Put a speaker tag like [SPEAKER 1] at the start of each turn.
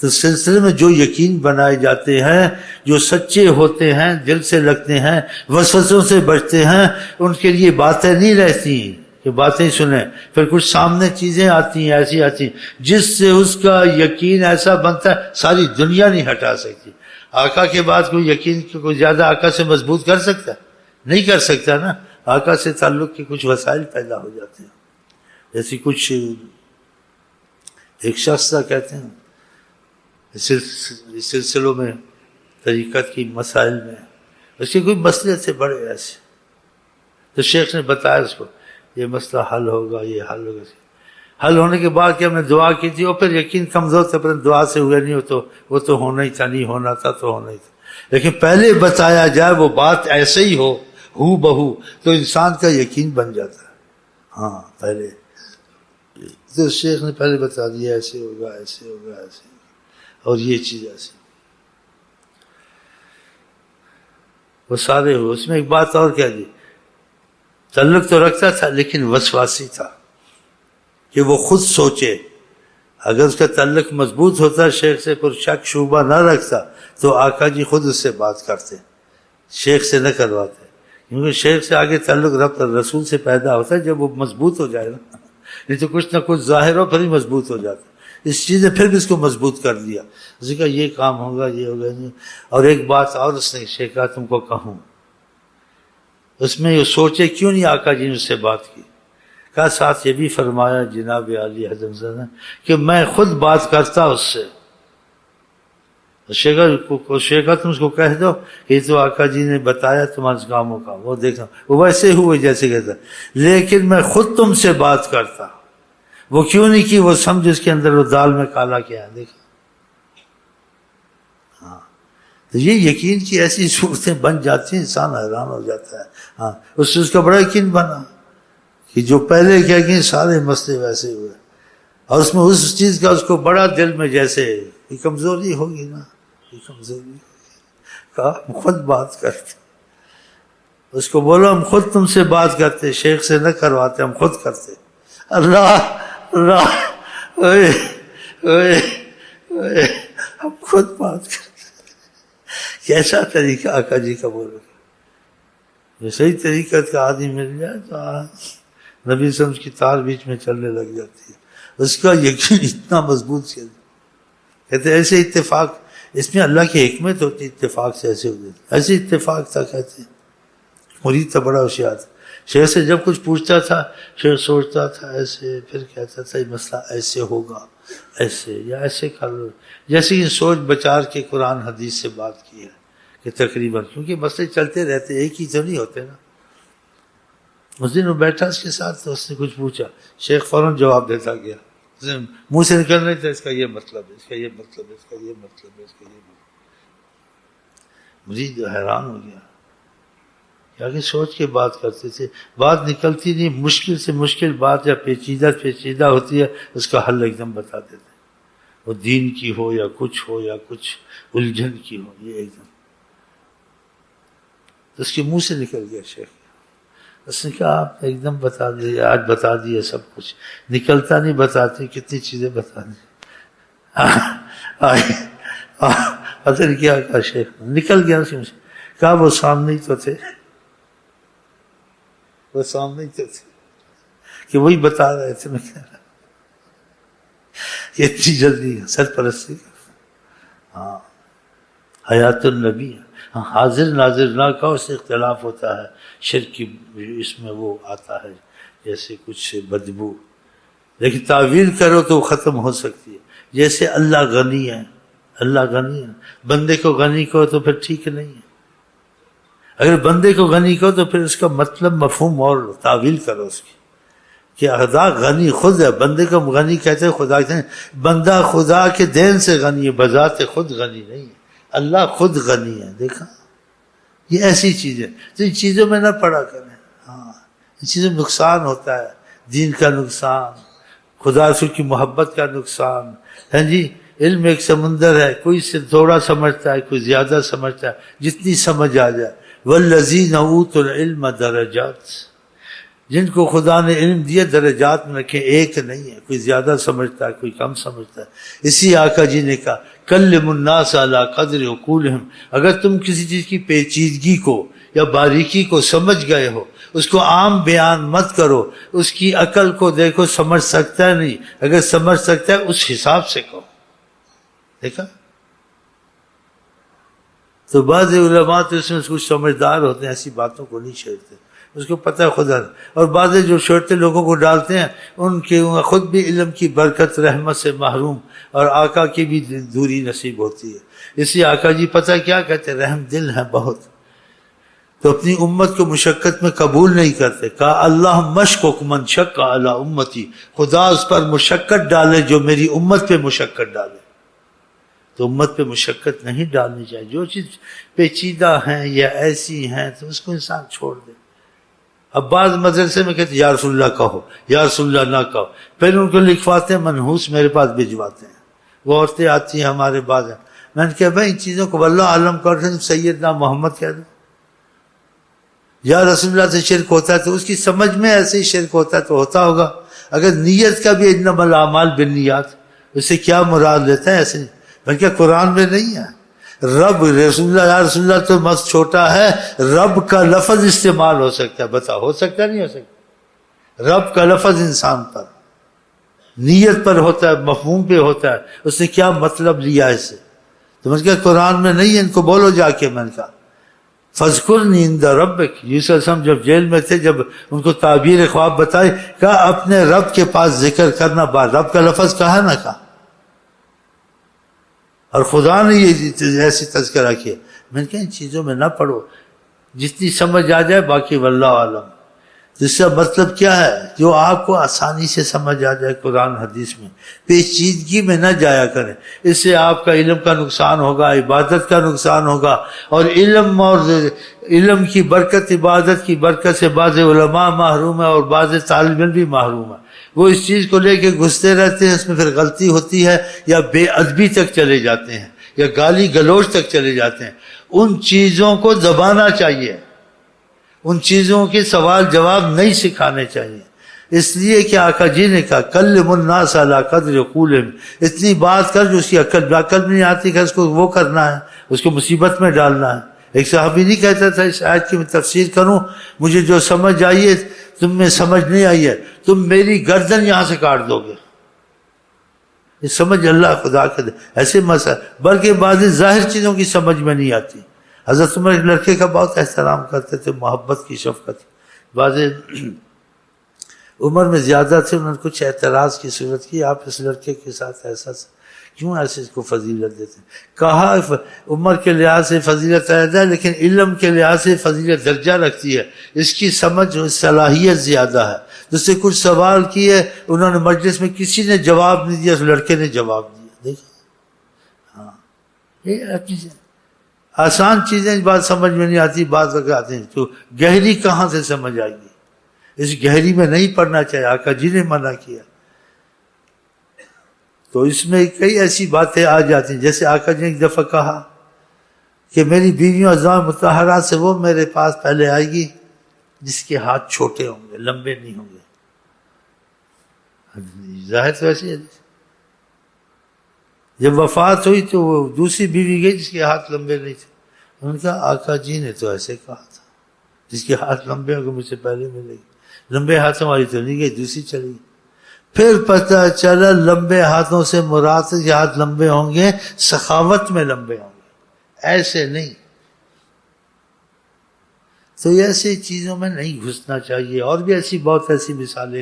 [SPEAKER 1] تو سلسلے میں جو یقین بنائے جاتے ہیں، جو سچے ہوتے ہیں، دل سے لگتے ہیں، وسوسوں سے بچتے ہیں، ان کے لیے باتیں نہیں رہتی کہ باتیں سنیں، پھر کچھ سامنے چیزیں آتی ہیں، ایسی آتی ہیں جس سے اس کا یقین ایسا بنتا ہے ساری دنیا نہیں ہٹا سکتی۔ آقا کے بعد کوئی یقین کوئی زیادہ آقا سے مضبوط کر سکتا ہے؟ نہیں کر سکتا نا۔ آقا سے تعلق کے کچھ وسائل پیدا ہو جاتے ہیں، جیسے کچھ ایک شخص تھا، کہتے ہیں اس سلسلوں میں طریقت کی مسائل میں اس کے کوئی مسئلے تھے بڑے ایسے، تو شیخ نے بتایا اس کو یہ مسئلہ حل ہوگا، یہ حل ہوگا۔ حل ہونے کے بعد کہ ہم نے دعا کی تھی، اور پھر یقین کمزور تھا، پر دعا سے ہوئے نہیں، وہ تو ہونا ہی تھا، نہیں ہونا تھا تو ہونا ہی تھا، لیکن پہلے بتایا جائے وہ بات ایسے ہی ہو بہو تو انسان کا یقین بن جاتا ہے۔ ہاں پہلے تو شیخ نے پہلے بتا دیا ایسے ہوگا، ایسے ہوگا، ایسے ہوگا، اور یہ چیز ایسے، وہ سارے ہوئے۔ اس میں ایک بات اور کہہ دی، تعلق تو رکھتا تھا لیکن وسواسی تھا کہ وہ خود سوچے۔ اگر اس کا تعلق مضبوط ہوتا، شیخ سے پر شک شبہ نہ رکھتا، تو آقا جی خود اس سے بات کرتے، شیخ سے نہ کرواتے، کیونکہ شیخ سے آگے تعلق رب رسول سے پیدا ہوتا ہے جب وہ مضبوط ہو جائے نا، نہیں تو کچھ نہ کچھ ظاہر ہو پھر ہی مضبوط ہو جاتا۔ اس چیز نے پھر بھی اس کو مضبوط کر دیا، اس نے کہا یہ کام ہوگا، یہ ہوگا نہیں۔ اور ایک بات اور اس نے شیخ کہا تم کو کہوں، اس میں یہ سوچے کیوں نہیں آقا جی نے اس سے بات کی، کہا ساتھ یہ بھی فرمایا جناب عالی حضرت نے کہ میں خود بات کرتا اس سے۔ شیخا تم اس کو کہہ دو کہ تو آقا جی نے بتایا تمہارے کاموں کا، وہ دیکھا وہ ویسے ہوئے جیسے کہتا، لیکن میں خود تم سے بات کرتا۔ وہ کیوں نہیں کی؟ وہ سمجھ اس کے اندر وہ دال میں کالا کیا ہے، دیکھا۔ ہاں تو یہ یقین کی ایسی صورتیں بن جاتی ہیں، انسان حیران ہو جاتا ہے۔ ہاں اس سے اس کا بڑا یقین بنا کہ جو پہلے کیا کہ سارے مسئلے ویسے ہوئے، اور اس میں اس چیز کا اس کو بڑا دل میں جیسے یہ کمزوری ہوگی نا، یہ کمزوری ہوگی، کہا ہم خود بات کرتے، اس کو بولو ہم خود تم سے بات کرتے، شیخ سے نہ کرواتے، ہم خود کرتے۔ اللہ اللہ اوئے اوئے اوئے ہم خود بات کرتے۔ کیسا طریقہ آقا جی کا بولو، یہ صحیح طریقہ کا آدمی مل جائے تو نبی صلی اللہ علیہ وسلم کی تار بیچ میں چلنے لگ جاتی ہے، اس کا یقین اتنا مضبوط کہتے ایسے اتفاق، اس میں اللہ کی حکمت ہوتی، اتفاق سے ایسے ہو جاتے، ایسے اتفاق تھا۔ کہتے ہیں مرید تھا بڑا ہوشیار تھا، شیخ سے جب کچھ پوچھتا تھا شیخ سوچتا تھا ایسے، پھر کہتا تھا یہ مسئلہ ایسے ہوگا، ایسے یا ایسے کر لو، جیسے کہ سوچ بچار کے قرآن حدیث سے بات کی ہے کہ تقریباً، کیونکہ مسئلے چلتے رہتے ایک ہی تو نہیں ہوتے نا۔ اس دن وہ بیٹھا اس کے ساتھ تو اس نے کچھ پوچھا، شیخ فوراً جواب دیتا گیا، منہ سے نکل رہا تھا اس کا یہ مطلب ہے، اس کا یہ مطلب ہے، اس کا یہ مطلب ہے، اس کا یہ مطلب۔ مجھے حیران ہو گیا کہ آگے سوچ کے بات کرتے تھے، بات نکلتی نہیں، مشکل سے مشکل بات یا پیچیدہ ہوتی ہے، اس کا حل ایک دم بتا دیتے، وہ دین کی ہو یا کچھ الجھن کی ہو، یہ ایک دم اس کے منہ سے نکل گیا شیخ۔ اس نے کہا آپ ایک دم بتا دیے، آج بتا دیے سب کچھ، نکلتا نہیں بتاتے، کتنی چیزیں بتا دی، پتہ نہیں کیا کہا شیخ، نکل گیا اس میں سے، کہا وہ سامنے ہی تو تھے، وہ سامنے ہی تو تھے کہ وہی بتا رہے تھے، میں کہہ رہا یہ اتنی جلدی سرپرستی ہاں حیات النبی، حاضر ناظر نہ کا اس سے اختلاف ہوتا ہے، شرک کی اس میں وہ آتا ہے جیسے کچھ بدبو، لیکن تعویل کرو تو وہ ختم ہو سکتی ہے۔ جیسے اللہ غنی ہے، اللہ غنی ہے، بندے کو غنی کہو تو پھر ٹھیک نہیں ہے، اگر بندے کو غنی کہو تو پھر اس کا مطلب مفہوم اور تعویل کرو اس کی، کہ خدا غنی خود ہے، بندے کو غنی کہتے ہیں، خدا کہتے ہیں، بندہ خدا کے دین سے غنی ہے، بذات خود غنی نہیں ہے، اللہ خود غنی ہے۔ دیکھا یہ ایسی چیزیں تو ان چیزوں میں نہ پڑا کریں، ہاں ان چیزوں میں نقصان ہوتا ہے، دین کا نقصان، خدا رسول کی محبت کا نقصان ہے جی۔ علم ایک سمندر ہے، کوئی سے تھوڑا سمجھتا ہے، کوئی زیادہ سمجھتا ہے، جتنی سمجھ آ جائے۔ والذین اوتوا العلم درجات، جن کو خدا نے علم دیا درجات میں رکھے، ایک نہیں ہے، کوئی زیادہ سمجھتا ہے، کوئی کم سمجھتا ہے۔ اسی آقا جی نے کہا کلم الناس علی قدر عقولہم، اگر تم کسی چیز کی پیچیدگی کو یا باریکی کو سمجھ گئے ہو، اس کو عام بیان مت کرو، اس کی عقل کو دیکھو سمجھ سکتا ہے نہیں، اگر سمجھ سکتا ہے اس حساب سے کہو. دیکھا؟ تو بعض علماء تو اس میں کچھ سمجھدار ہوتے ہیں، ایسی باتوں کو نہیں چھیڑتے، اس کو پتہ ہے خدا. اور بعض جو چھوٹے لوگوں کو ڈالتے ہیں ان کے خود بھی علم کی برکت رحمت سے محروم اور آقا کی بھی دوری نصیب ہوتی ہے. اس لیے آقا جی پتہ کیا کہتے ہیں، رحم دل ہیں بہت، تو اپنی امت کو مشقت میں قبول نہیں کرتے. کہا اللہ مشکک من شق علی امتی، خدا اس پر مشقت ڈالے جو میری امت پہ مشقت ڈالے. تو امت پہ مشقت نہیں ڈالنی چاہیے. جو چیز پیچیدہ ہیں یا ایسی ہیں تو اس کو انسان چھوڑ دے. اب بعض مدرسے میں کہتے یا رسول اللہ کہو، یا رسول اللہ نہ کہو، پھر ان کو لکھواتے ہیں منحوس میرے پاس بھجواتے ہیں. وہ عورتیں آتی ہیں ہمارے بعض ہیں، میں نے کہا بھائی ان چیزوں کو واللہ عالم کرتے ہیں، سیدنا محمد کہہ دو. یا رسول اللہ سے شرک ہوتا ہے تو اس کی سمجھ میں ایسے ہی شرک ہوتا ہے تو ہوتا ہوگا. اگر نیت کا بھی انما الاعمال بالنیات، اس سے کیا مراد لیتا ہے ایسے نہیں. میں کیا قرآن میں نہیں ہے رب رسول اللہ یا رسول اللہ تو مست چھوٹا ہے، رب کا لفظ استعمال ہو سکتا ہے. بتا ہو سکتا ہے نہیں ہو سکتا؟ رب کا لفظ انسان پر نیت پر ہوتا ہے، مفہوم پہ ہوتا ہے، اس نے کیا مطلب لیا اس سے. تو میں نے کہا قرآن میں نہیں ہے، ان کو بولو جا کے. میں نے کہا فَاذْكُرْنِي عِنْدَ رَبِّكَ. یوسف علیہ السلام جب جیل میں تھے، جب ان کو تعبیر خواب بتائی، کہا اپنے رب کے پاس ذکر کرنا. بعد رب کا لفظ کہا نہ کہا، اور خدا نے یہ ایسی تذکرہ کیا. میں نے کہا ان چیزوں میں نہ پڑھو، جتنی سمجھ آ جائے باقی واللہ عالم. اس کا مطلب کیا ہے؟ جو آپ کو آسانی سے سمجھ آ جائے قرآن حدیث میں، پیچیدگی میں نہ جایا کریں. اس سے آپ کا علم کا نقصان ہوگا، عبادت کا نقصان ہوگا. اور علم کی برکت، عبادت کی برکت سے بعض علماء محروم ہے اور بعض طالب علم بھی محروم ہے. وہ اس چیز کو لے کے گھستے رہتے ہیں، اس میں پھر غلطی ہوتی ہے، یا بے ادبی تک چلے جاتے ہیں، یا گالی گلوچ تک چلے جاتے ہیں. ان چیزوں کو دبانا چاہیے، ان چیزوں کے سوال جواب نہیں سکھانے چاہیے. اس لیے کہ آقا جی نے کہا کلم الناس علی قدر عقولہم، اتنی بات کر جو اس کی عقل میں نہیں آتی، کہ اس کو وہ کرنا ہے، اس کو مصیبت میں ڈالنا ہے. ایک صحابی نہیں کہتا تھا اس آیت کی میں تفسیر کروں، مجھے جو سمجھ آئی ہے تم میں سمجھ نہیں آئی ہے، تم میری گردن یہاں سے کاٹ دو گے. یہ سمجھ اللہ خدا کے دے ایسے مسئلہ. بلکہ بعض ظاہر چیزوں کی سمجھ میں نہیں آتی. حضرت عمر ایک لڑکے کا بہت احترام کرتے تھے، محبت کی شفقت. بعض عمر میں زیادہ تھے، انہوں نے کچھ اعتراض کی صورت کی، آپ اس لڑکے کے ساتھ ایسا کیوں ایسے اس کو فضیلت دیتے ہیں؟ کہا عمر کے لحاظ سے فضیلت زیادہ ہے، لیکن علم کے لحاظ سے فضیلت درجہ رکھتی ہے، اس کی سمجھ صلاحیت زیادہ ہے. جس سے کچھ سوال کیے، انہوں نے مجلس میں کسی نے جواب نہیں دیا، اس لڑکے نے جواب دیا. دیکھا، ہاں یہ آسان چیزیں بات سمجھ میں نہیں آتی، بعض وقت آتے ہیں تو گہری کہاں سے سمجھ آئے گی. اس گہری میں نہیں پڑھنا چاہیے، آقا جی نے منع کیا. تو اس میں کئی ایسی باتیں آ جاتی ہیں، جیسے آقا جی نے ایک دفعہ کہا کہ میری بیویوں ازواج مطہرات سے وہ میرے پاس پہلے آئے گی جس کے ہاتھ چھوٹے ہوں گے، لمبے نہیں ہوں گے. ظاہر تو ایسی ہے. جب وفات ہوئی تو وہ دوسری بیوی گئی جس کے ہاتھ لمبے نہیں تھے. انہوں نے کہا آقا جی نے تو ایسے کہا تھا، جس کے ہاتھ لمبے ہوں گے مجھ سے پہلے ملے گی. لمبے ہاتھوں والی تو نہیں گئی، دوسری چلی گئی. پھر پتہ چلا لمبے ہاتھوں سے مراد کے ہاتھ لمبے ہوں گے، سخاوت میں لمبے ہوں گے، ایسے نہیں. تو ایسی چیزوں میں نہیں گھسنا چاہیے. اور بھی ایسی بہت ایسی مثالیں